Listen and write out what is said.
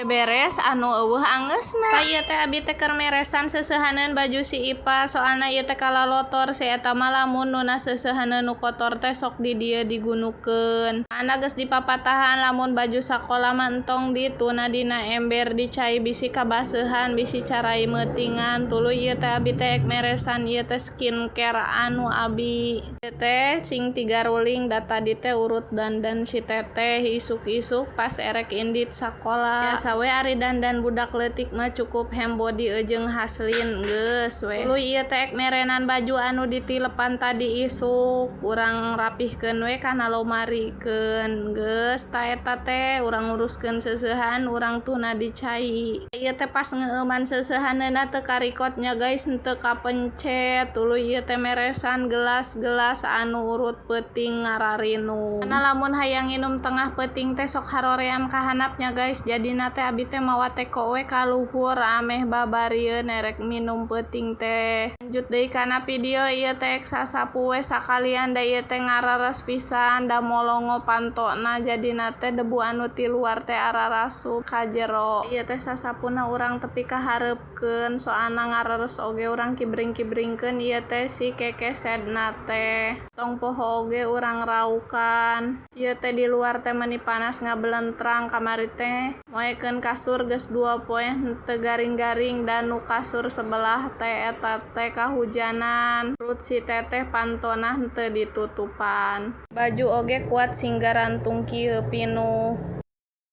beres anu eueuh angeusna. Ieu teh abi teh keur meresan seusehaneun baju si Ipa, soalna ieu teh kalalotor si eta mah lamun nu seusehaneun nu kotor teh sok di dieu digunukeun. Ana geus dipapatahan lamun baju sakola mah entong dituna dina ember dicai bisi kabaseuhan bisi carai meutingan. Tuluy ieu teh abi teh ek meresan ieu teh skincare anu abi. Ieu teh cing 3 ruling da tadi teh urut dandan si teteh isuk-isuk pas erek indit sakola. Biasa we ari dandan budak leutik mah cukup hembody jeung haslin geus we. Tuluy ieu teh ek merenan baju anu ditilepan tadi isuk, urang rapihkeun we kana lomarikeun. Geus ta eta teh urang uruskeun seusehan urang tuna dicai. Ieu teh pas ngeueuman seusehaneuna teu karikotnya guys, henteu kapencet. Tuluy ieu teh meresan gelas-gelas anu urut peuting ngararinu. Karena lamun hayang nginum tengah peuting teh sok haroream ka handapnya guys, jadina teh abi teh mawa teko we ka luhur ameh babarieun erek minum peuting teh. Lanjut deui kana video ieu teh ek sasapu we sakalian da ieu teh ngarares pisan da molongo pantona, jadina teh debu anu ti luar teh ararasup ka jero. Ieu teh sasapuna urang tepi kahareupkeun soalna ngarares oge urang kibring-kibringkeun ieu teh si kekesedna teh. Tong poho oge urang raukan. Ieu teh di luar teh meuni panas ngabelentrang, kamari teh moekeun kasur geus 2 poe henteu garing-garing dan nu kasur sebelah teh eta teh kahujanan. Perut si teteh pantona henteu ditutupan. Baju oge kuat singgaran tungki pinuh.